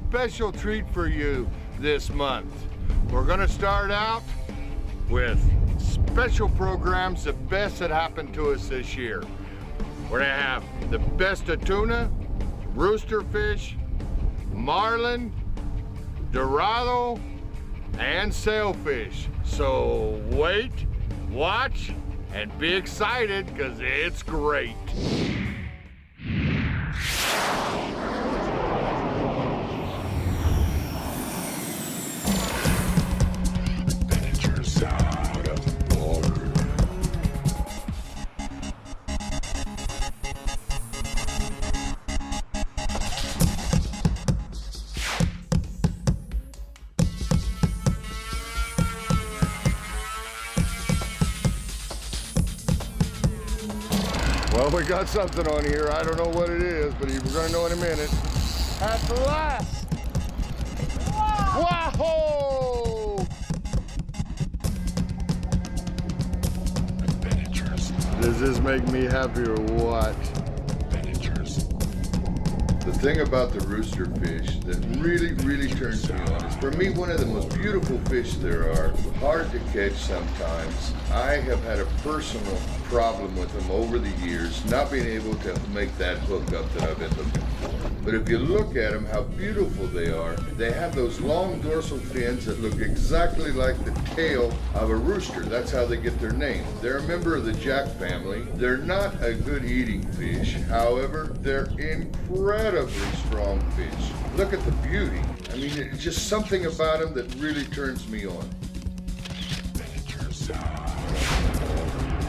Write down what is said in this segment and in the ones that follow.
special treat for you this month. We're gonna start out with special programs, the best that happened to us this year. We're gonna have the best of tuna, rooster fish, marlin, dorado, and sailfish. So wait, watch, and be excited, because it's great. Well, we got something on here. I don't know what it is, but we're gonna know in a minute. At last! Wow! Whoa! Does this make me happy or what? The thing about the rooster fish that really turns me on is, for me, one of the most beautiful fish there are. Hard to catch sometimes. I have had a personal problem with them over the years, not being able to make that hook up that I've been looking for. But if you look at them, how beautiful they are. They have those long dorsal fins that look exactly like the tail of a rooster. That's how they get their name. They're a member of the jack family. They're not a good eating fish. However, they're incredibly strong fish. Look at the beauty. I mean, it's just something about them that really turns me on.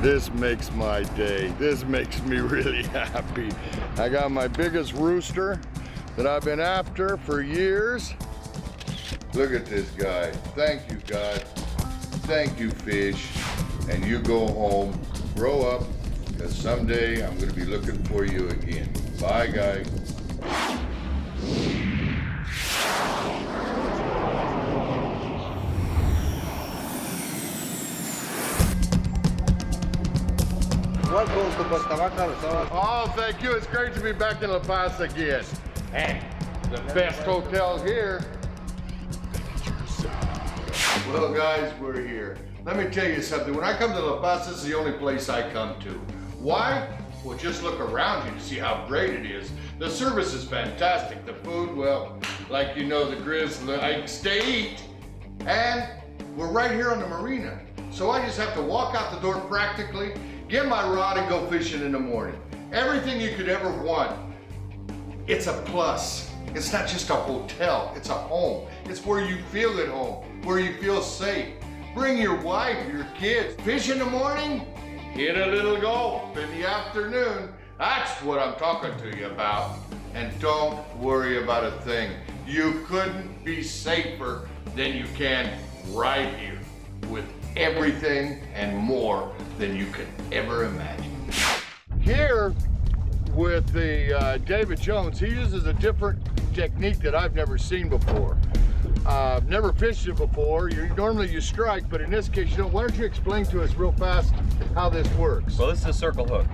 This makes my day. This makes me really happy. I got my biggest rooster that I've been after for years. Look at this guy. Thank you, God. Thank you, fish. And you go home, grow up, because someday I'm gonna be looking for you again. Bye, guy. Oh, thank you. It's great to be back in La Paz again. And the best hotel here. Well, guys, we're here. Let me tell you something. When I come to La Paz, this is the only place I come to. Why? Well, just look around you to see how great it is. The service is fantastic. The food, well, like you know, the Grizz likes to eat. And we're right here on the marina. So I just have to walk out the door practically, get my rod and go fishing in the morning. Everything you could ever want. It's a plus. It's not just a hotel, it's a home. It's where you feel at home, where you feel safe. Bring your wife, your kids. Fish in the morning, hit a little golf in the afternoon. That's what I'm talking to you about. And don't worry about a thing. You couldn't be safer than you can right here, with everything and more than you could ever imagine. Here with the David Jones, he uses a different technique that I've never seen before. Never fished it before. Normally you strike, but in this case you don't. Why don't you explain to us real fast how this works? Well, this is a circle hook.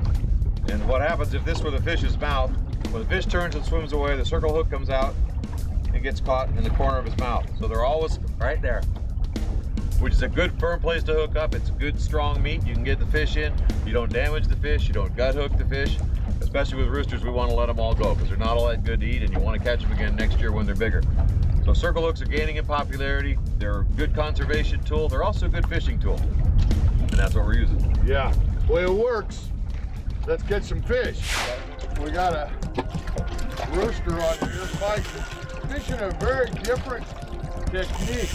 And what happens if this were the fish's mouth, when the fish turns and swims away, the circle hook comes out and gets caught in the corner of his mouth. So they're always right there, which is a good firm place to hook up. It's good strong meat. You can get the fish in. You don't damage the fish. You don't gut hook the fish. Especially with roosters, we want to let them all go because they're not all that good to eat, and you want to catch them again next year when they're bigger. So circle hooks are gaining in popularity. They're a good conservation tool. They're also a good fishing tool, and that's what we're using. Yeah, well, it works. Let's get some fish. We got a rooster on here fighting, fishing a very different technique.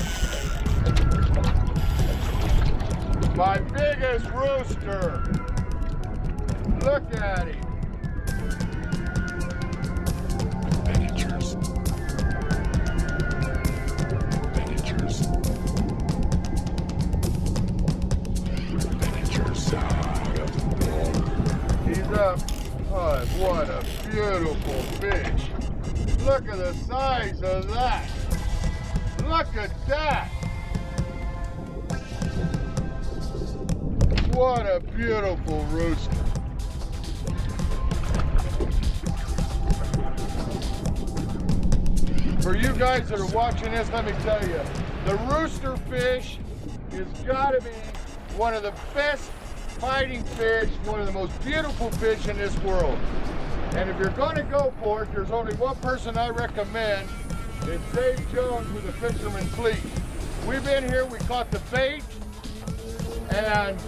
My biggest rooster. Look at him. He's up. Oh, what a beautiful fish. Look at the size of that. Look at that. What a beautiful rooster. For you guys that are watching this, let me tell you, the rooster fish has got to be one of the best fighting fish, one of the most beautiful fish in this world. And if you're going to go for it, there's only one person I recommend. It's Dave Jones with the Fisherman Fleet. We've been here, we caught the bait, and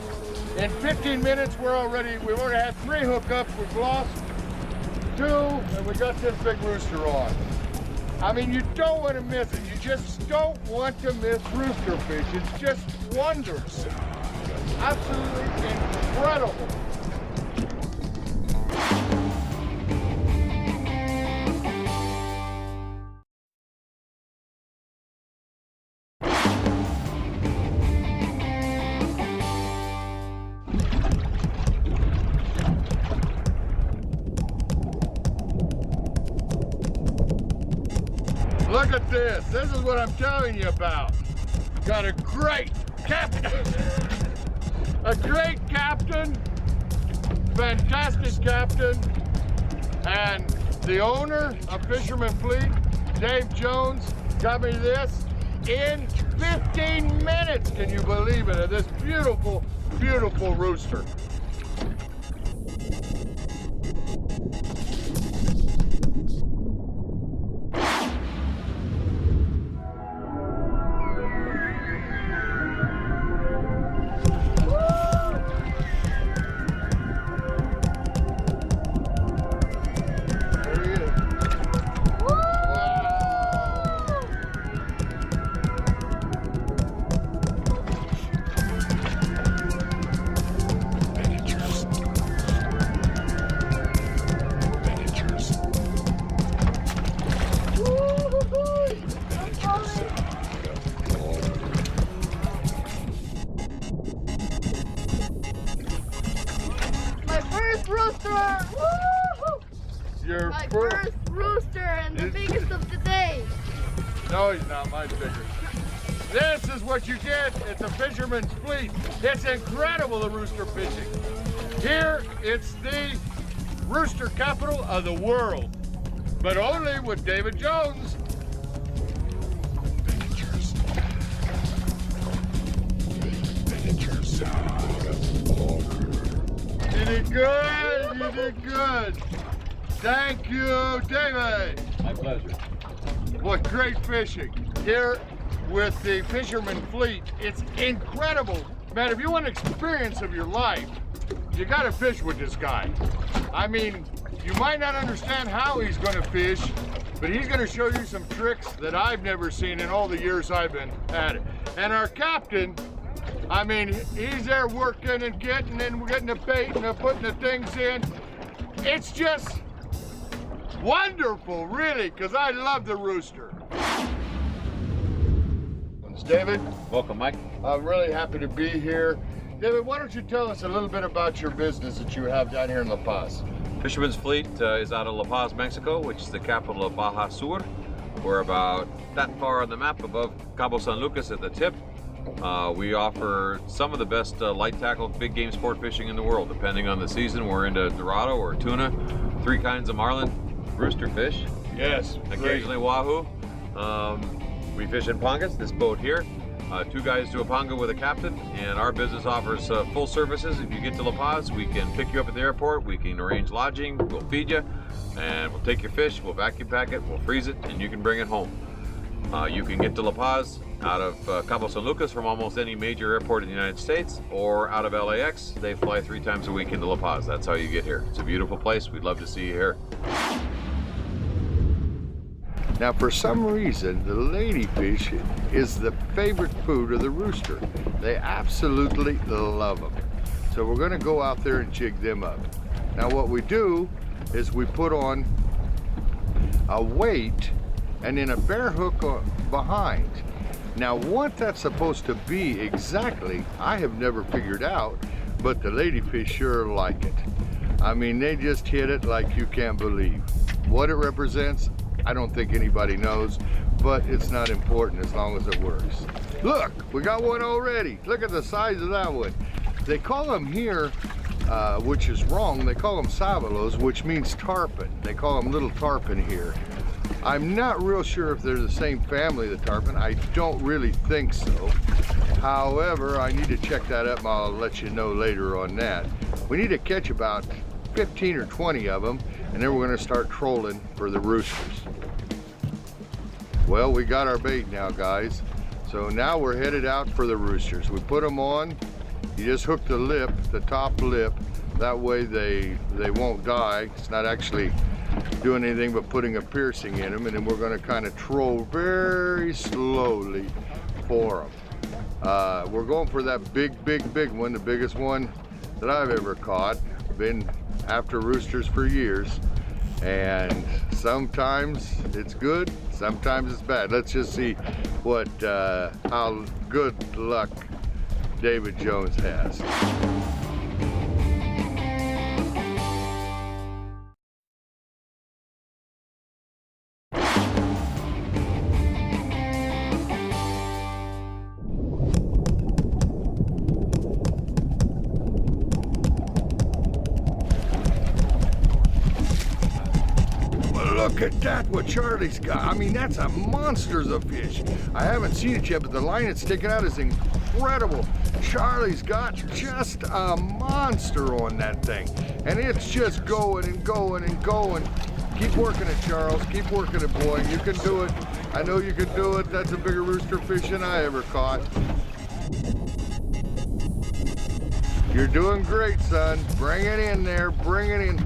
in 15 minutes we've already had 3 hookups. We've lost 2, and we got this big rooster on. I mean, you don't want to miss it. You just don't want to miss rooster fish. It's just wondrous. Absolutely incredible. Look at this. This is what I'm telling you about. Got a great captain. A great captain. Fantastic captain. And the owner of Fisherman Fleet, Dave Jones, got me this in 15 minutes. Can you believe it? Of this beautiful, beautiful rooster. My first rooster and the biggest of the day. No, he's not. Mine's bigger. This is what you get at the Fisherman's Fleet. It's incredible, the rooster fishing. Here, it's the rooster capital of the world, but only with David Jones. You did good. You did good. Thank you, David. My pleasure. What great fishing here with the Fisherman Fleet. It's incredible. Man, if you want an experience of your life, you gotta fish with this guy. I mean, you might not understand how he's gonna fish, but he's gonna show you some tricks that I've never seen in all the years I've been at it. And our captain, I mean, he's there working and getting the bait and putting the things in. It's just wonderful, really, because I love the rooster. David. Welcome, Mike. I'm really happy to be here. David, why don't you tell us a little bit about your business that you have down here in La Paz? Fisherman's Fleet is out of La Paz, Mexico, which is the capital of Baja Sur. We're about that far on the map above Cabo San Lucas at the tip. We offer some of the best light tackle, big game sport fishing in the world. Depending on the season, we're into Dorado or tuna, 3 kinds of marlin, rooster fish. Yes, occasionally wahoo. We fish in pangas, this boat here. 2 guys do a panga with a captain, and our business offers full services. If you get to La Paz, we can pick you up at the airport, we can arrange lodging, we'll feed you, and we'll take your fish, we'll vacuum pack it, we'll freeze it, and you can bring it home. You can get to La Paz out of Cabo San Lucas from almost any major airport in the United States, or out of LAX. They fly 3 times a week into La Paz. That's how you get here. It's a beautiful place. We'd love to see you here. Now, for some reason, the ladyfish is the favorite food of the rooster. They absolutely love them. So we're gonna go out there and jig them up. Now, what we do is we put on a weight and then a bare hook behind. Now, what that's supposed to be exactly, I have never figured out, but the ladyfish sure like it. I mean, they just hit it like you can't believe. What it represents, I don't think anybody knows, but it's not important as long as it works. Look, we got one already. Look at the size of that one. They call them here, which is wrong, they call them sabelos, which means tarpon. They call them little tarpon here. I'm not real sure if they're the same family, the tarpon. I don't really think so. However, I need to check that up and I'll let you know later on that. We need to catch about 15 or 20 of them, and then we're gonna start trolling for the roosters. Well, we got our bait now, guys. So now we're headed out for the roosters. We put them on. You just hook the lip, the top lip. That way they won't die. It's not actually doing anything but putting a piercing in them. And then we're gonna kind of troll very slowly for them. We're going for that big one, the biggest one that I've ever caught. Been after roosters for years. And sometimes it's good, sometimes it's bad. Let's just see what how good luck David Jones has. Look at that, what Charlie's got. I mean, that's a monster of a fish. I haven't seen it yet, but the line it's sticking out is incredible. Charlie's got just a monster on that thing. And it's just going and going and going. Keep working it, Charles. Keep working it, boy. You can do it. I know you can do it. That's a bigger rooster fish than I ever caught. You're doing great, son. Bring it in there. Bring it in.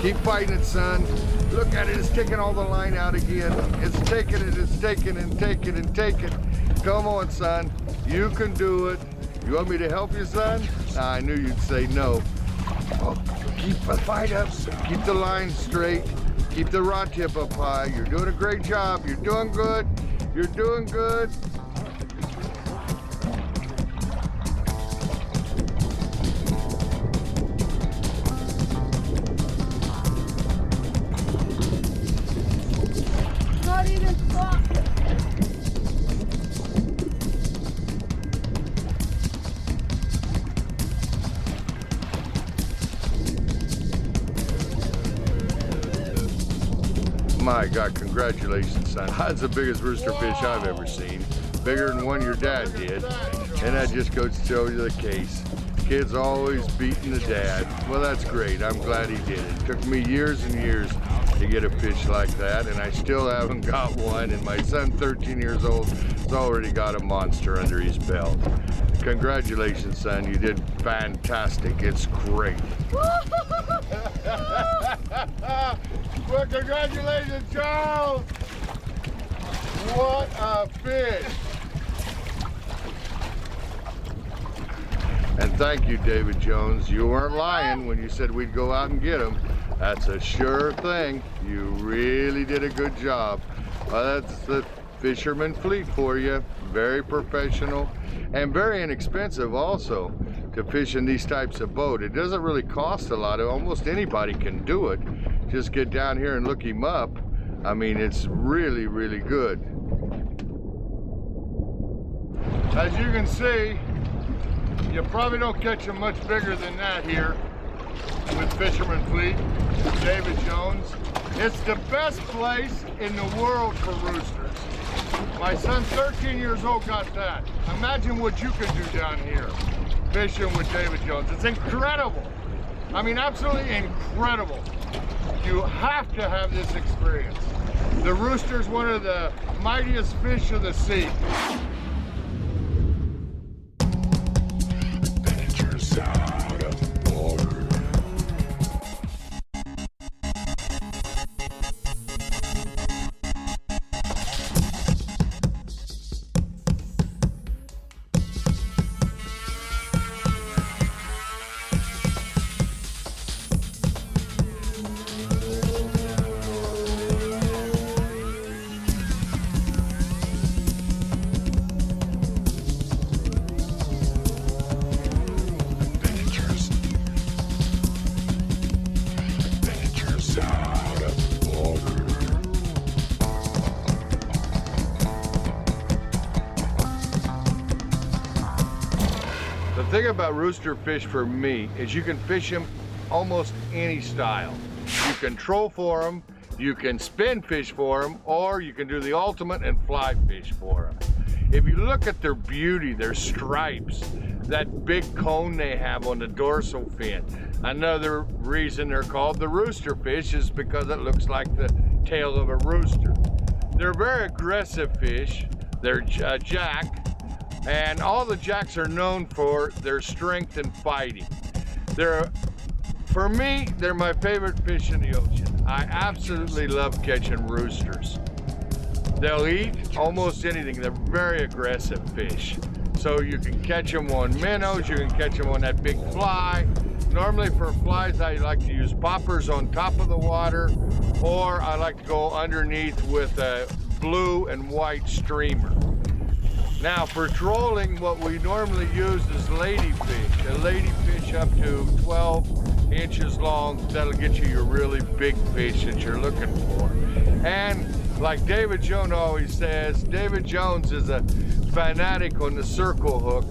Keep fighting it, son. Look at it, it's taking all the line out again. It's taking it, it's taking and taking and taking. Come on, son. You can do it. You want me to help you, son? I knew you'd say no. Oh, keep the fight up. Keep the line straight. Keep the rod tip up high. You're doing a great job. You're doing good. You're doing good. My God, congratulations, son. That's the biggest rooster fish I've ever seen. Bigger than one your dad did. And that just goes to show you the case. Kid's always beating the dad. Well, that's great. I'm glad he did it. It took me years and years to get a fish like that, and I still haven't got one. And my son, 13 years old, has already got a monster under his belt. Congratulations, son. You did fantastic. It's great. Well, congratulations, Charles! What a fish! And thank you, David Jones. You weren't lying when you said we'd go out and get him. That's a sure thing. You really did a good job. That's the fisherman fleet for you. Very professional and very inexpensive also to fish in these types of boat. It doesn't really cost a lot. Almost anybody can do it. Just get down here and look him up. I mean, it's really, really good. As you can see, you probably don't catch them much bigger than that here with Fisherman Fleet, David Jones. It's the best place in the world for roosters. My son, 13 years old, got that. Imagine what you can do down here fishing with David Jones. It's incredible. I mean, absolutely incredible. You have to have this experience. The rooster's one of the mightiest fish of the sea. Out of the water. thing about rooster fish for me is you can fish them almost any style. You can troll for them, you can spin fish for them, or you can do the ultimate and fly fish for them. If you look at their beauty, their stripes, that big cone they have on the dorsal fin, another reason they're called the rooster fish is because it looks like the tail of a rooster. They're very aggressive fish. They're jack, and all the jacks are known for their strength and fighting. For me, they're my favorite fish in the ocean. I absolutely love catching roosters. They'll eat almost anything. They're very aggressive fish. So you can catch them on minnows, you can catch them on that big fly. Normally for flies, I like to use poppers on top of the water, or I like to go underneath with a blue and white streamer. Now for trolling, what we normally use is ladyfish. A ladyfish up to 12 inches long, that'll get you your really big fish that you're looking for. And like David Jones always says, David Jones is a fanatic on the circle hook,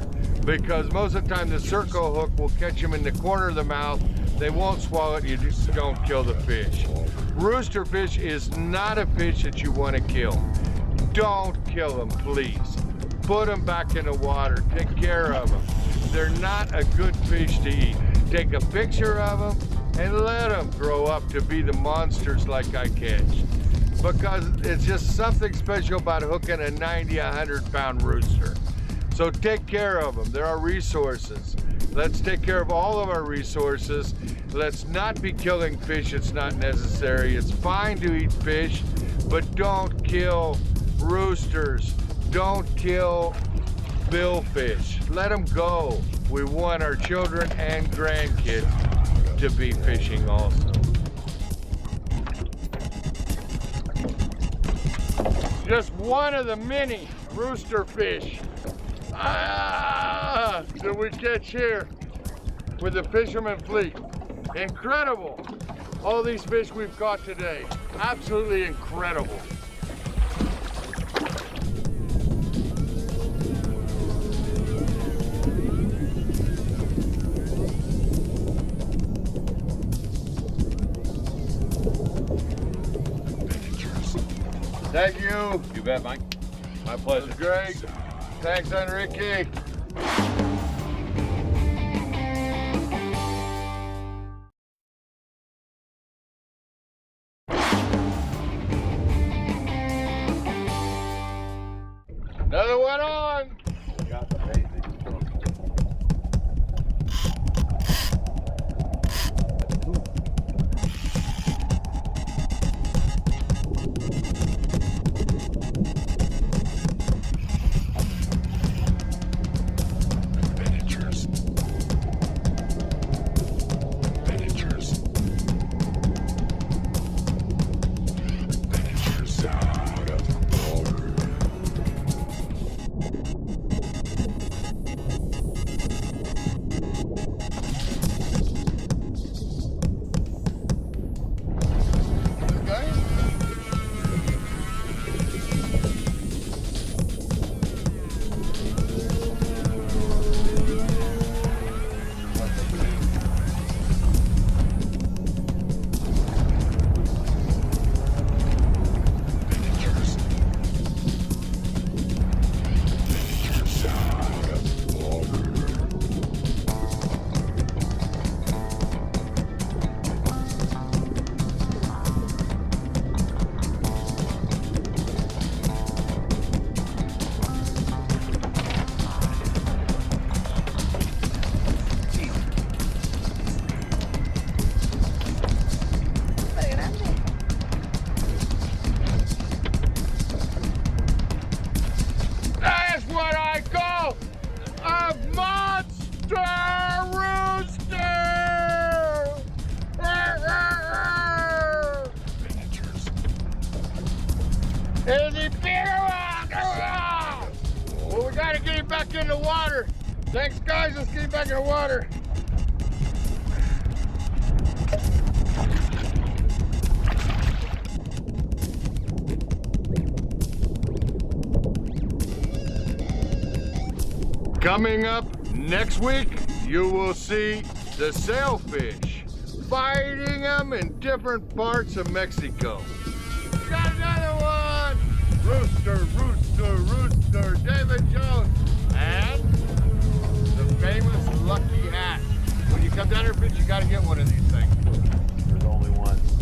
because most of the time the circle hook will catch them in the corner of the mouth. They won't swallow it, you just don't kill the fish. Rooster fish is not a fish that you want to kill. Don't kill them, please. Put them back in the water, take care of them. They're not a good fish to eat. Take a picture of them and let them grow up to be the monsters like I catch. Because it's just something special about hooking a 90, 100-pound rooster. So take care of them. There are resources. Let's take care of all of our resources. Let's not be killing fish. It's not necessary. It's fine to eat fish, but don't kill roosters. Don't kill billfish. Let them go. We want our children and grandkids to be fishing also. Just one of the many rooster fish that we catch here with the fisherman fleet. Incredible. All these fish we've caught today. Absolutely incredible. Thank you. You bet, Mike. My pleasure. That was great. Thanks, Enrique. Another one on. There's a bigger one! Well, we gotta get him back in the water. Thanks, guys. Let's get him back in the water. Coming up Next week, you will see the sailfish fighting them in different parts of Mexico. Got another one! Rooster, rooster, rooster, David Jones, and the famous Lucky Hat. When you come down here, bitch, you gotta get one of these things. There's only one.